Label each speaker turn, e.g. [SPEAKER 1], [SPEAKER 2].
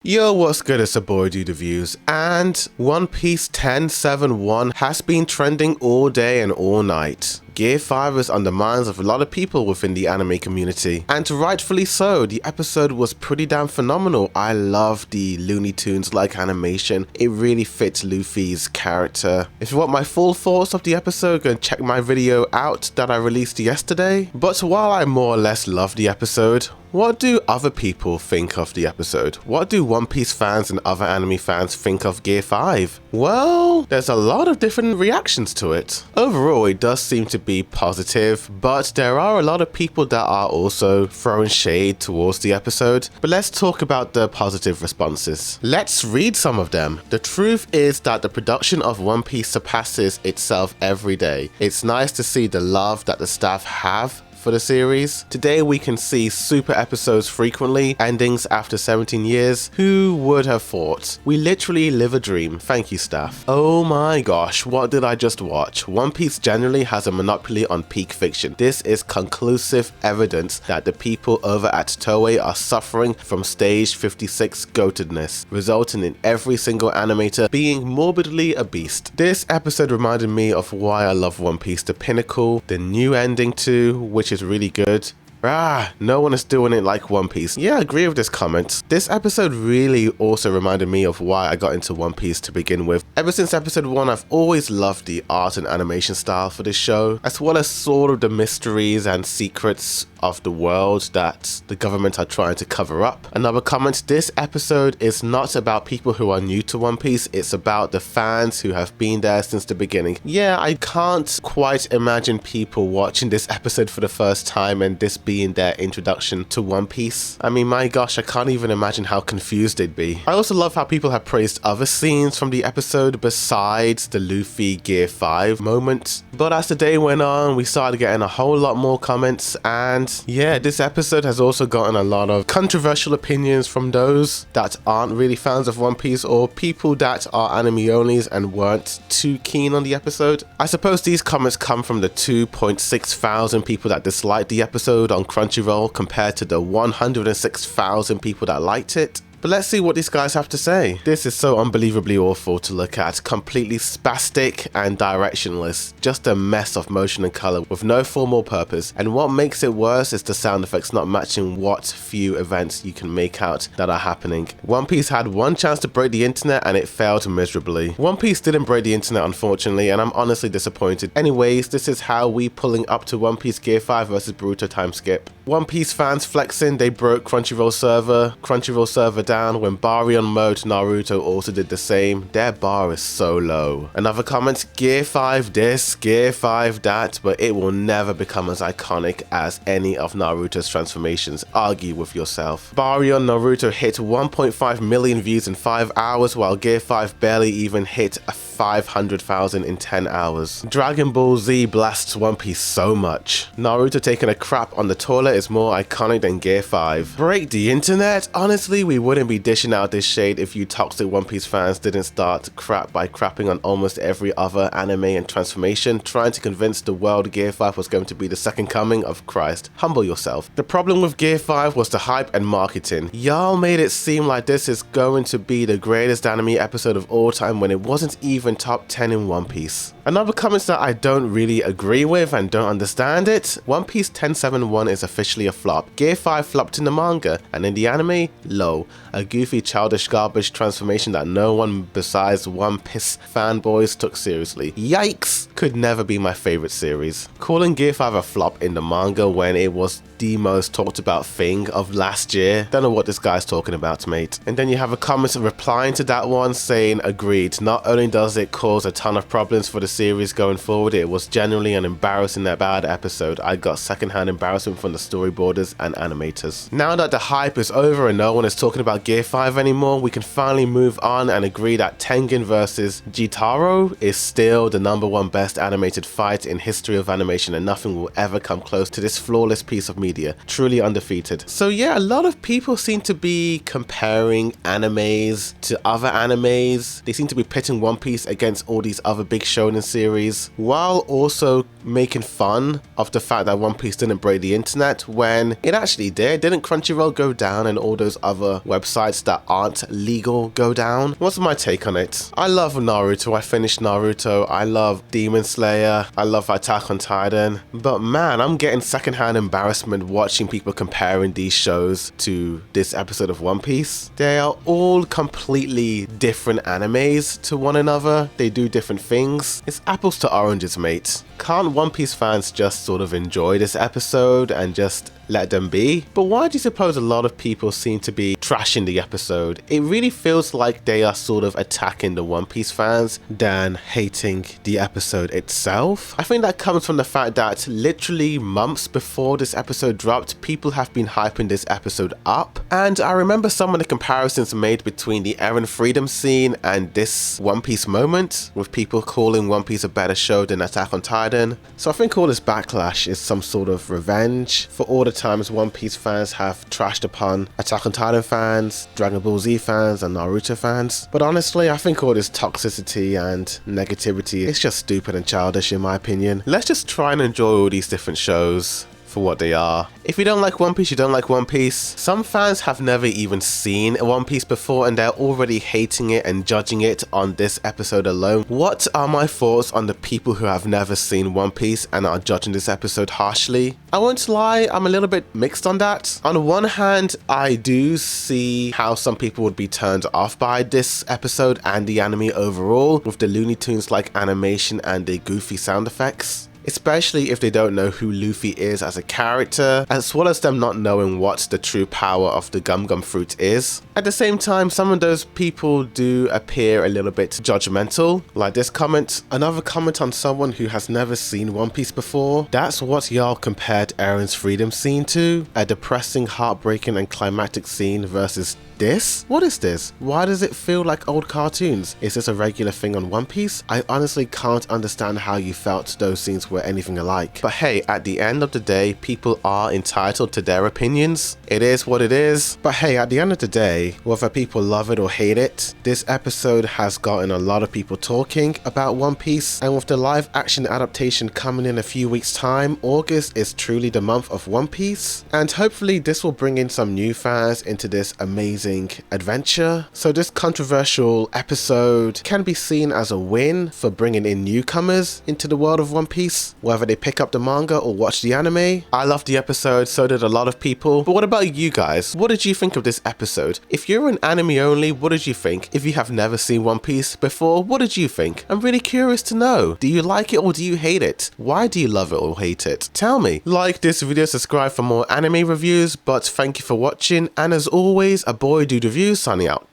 [SPEAKER 1] Yo, what's good? It's a boy Divisive, and One Piece 1071 has been trending all day and all night. Gear 5 is on the minds of a lot of people within the anime community, and rightfully so. The episode was pretty damn phenomenal. I love the Looney Tunes like animation. It really fits Luffy's character. If you want my full thoughts of the episode, go and check my video out that I released yesterday. But while I more or less love the episode, what do other people think of the episode? What do One Piece fans and other anime fans think of Gear 5? Well, there's a lot of different reactions to it. Overall, it does seem to be positive, but there are a lot of people that are also throwing shade towards the episode. But let's talk about the positive responses. Let's read some of them. The truth is that the production of One Piece surpasses itself every day. It's nice to see the love that the staff have for the series. Today we can see super episodes frequently, endings after 17 years. Who would have thought? We literally live a dream. Thank you, staff. Oh my gosh, what did I just watch? One Piece generally has a monopoly on peak fiction. This is conclusive evidence that the people over at Toei are suffering from stage 56 goatedness, resulting in every single animator being morbidly a beast. This episode reminded me of why I love One Piece: The Pinnacle, the new ending too, which is really good. No one is doing it like One Piece. Yeah, I agree with this comment. This episode really also reminded me of why I got into One Piece to begin with. Ever since episode 1, I've always loved the art and animation style for this show, as well as sort of the mysteries and secrets of the world that the government are trying to cover up. Another comment: this episode is not about people who are new to One Piece, it's about the fans who have been there since the beginning. Yeah, I can't quite imagine people watching this episode for the first time and this being their introduction to One Piece. I mean, my gosh, I can't even imagine how confused they'd be. I also love how people have praised other scenes from the episode besides the Luffy Gear 5 moment. But as the day went on, we started getting a whole lot more comments, and yeah, this episode has also gotten a lot of controversial opinions from those that aren't really fans of One Piece, or people that are anime onlys and weren't too keen on the episode. I suppose these comments come from the 2.6 thousand people that disliked the episode on Crunchyroll compared to the 106,000 people that liked it. But let's see what these guys have to say. This is so unbelievably awful to look at. Completely spastic and directionless. Just a mess of motion and color with no formal purpose. And what makes it worse is the sound effects not matching what few events you can make out that are happening. One Piece had one chance to break the internet and it failed miserably. One Piece didn't break the internet, unfortunately, and I'm honestly disappointed. Anyways, this is how we pulling up to One Piece Gear 5 versus Boruto time skip. One Piece fans flexing, they broke Crunchyroll server down. When Baryon mode, Naruto also did the same. Their bar is so low. Another comment: Gear 5 this, Gear 5 that, but it will never become as iconic as any of Naruto's transformations. Argue with yourself. Baryon Naruto hit 1.5 million views in 5 hours, while Gear 5 barely even hit 500,000 in 10 hours. Dragon Ball Z blasts One Piece so much. Naruto taking a crap on the toilet is more iconic than Gear 5. Break the internet? Honestly, we wouldn't be dishing out this shade if you toxic One Piece fans didn't start crap by crapping on almost every other anime and transformation, trying to convince the world Gear 5 was going to be the second coming of Christ. Humble yourself. The problem with Gear 5 was the hype and marketing. Y'all made it seem like this is going to be the greatest anime episode of all time when it wasn't even top 10 in One Piece. Another comment that I don't really agree with and don't understand it: One Piece 1071 is officially a flop. Gear 5 flopped in the manga, and in the anime, low. A goofy childish garbage transformation that no one besides One Piece fanboys took seriously. Yikes! Could never be my favorite series. Calling Gear 5 a flop in the manga when it was the most talked about thing of last year. Don't know what this guy's talking about, mate. And then you have a comment replying to that one saying, agreed. Not only does it cause a ton of problems for the series going forward, it was genuinely an embarrassing bad episode. I got secondhand embarrassment from the storyboarders and animators. Now that the hype is over and no one is talking about Gear 5 anymore, we can finally move on and agree that Tengen versus Jitaro is still the #1 best best animated fight in history of animation, and nothing will ever come close to this flawless piece of media. Truly undefeated. So yeah, a lot of people seem to be comparing animes to other animes. They seem to be pitting One Piece against all these other big shonen series, while also making fun of the fact that One Piece didn't break the internet when it actually did. Didn't Crunchyroll go down and all those other websites that aren't legal go down? What's my take on it? I love Naruto. I finished Naruto. I love Demon Slayer. I love Attack on Titan. But man, I'm getting secondhand embarrassment watching people comparing these shows to this episode of One Piece. They are all completely different animes to one another. They do different things. It's apples to oranges, mate. Can't One Piece fans just sort of enjoy this episode and just let them be? But why do you suppose a lot of people seem to be trashing the episode? It really feels like they are sort of attacking the One Piece fans than hating the episode itself. I think that comes from the fact that literally months before this episode dropped, people have been hyping this episode up. And I remember some of the comparisons made between the Eren Freedom scene and this One Piece moment, with people calling One Piece a better show than Attack on Titan. So I think all this backlash is some sort of revenge for all the times One Piece fans have trashed upon Attack on Titan fans, Dragon Ball Z fans, and Naruto fans. But honestly, I think all this toxicity and negativity is just stupid and childish in my opinion. Let's just try and enjoy all these different shows for what they are. If you don't like One Piece, you don't like One Piece. Some fans have never even seen One Piece before and they're already hating it and judging it on this episode alone. What are my thoughts on the people who have never seen One Piece and are judging this episode harshly? I won't lie, I'm a little bit mixed on that. On one hand, I do see how some people would be turned off by this episode and the anime overall, with the Looney Tunes-like animation and the goofy sound effects. Especially if they don't know who Luffy is as a character, as well as them not knowing what the true power of the Gum Gum Fruit is. At the same time, some of those people do appear a little bit judgmental, like this comment. Another comment on someone who has never seen One Piece before. That's what y'all compared Eren's Freedom scene to? A depressing, heartbreaking and climactic scene versus this? What is this? Why does it feel like old cartoons? Is this a regular thing on One Piece? I honestly can't understand how you felt those scenes were anything alike. But hey, at the end of the day, people are entitled to their opinions. It is what it is. But hey, at the end of the day, whether people love it or hate it, this episode has gotten a lot of people talking about One Piece, and with the live action adaptation coming in a few weeks time, August is truly the month of One Piece, and hopefully this will bring in some new fans into this amazing adventure. So this controversial episode can be seen as a win for bringing in newcomers into the world of One Piece, whether they pick up the manga or watch the anime. I loved the episode, so did a lot of people. But what about you guys? What did you think of this episode? If you're an anime only, what did you think? If you have never seen One Piece before, what did you think? I'm really curious to know. Do you like it or do you hate it? Why do you love it or hate it? Tell me. Like this video, subscribe for more anime reviews, but thank you for watching, and as always, a boy dude reviews signing out.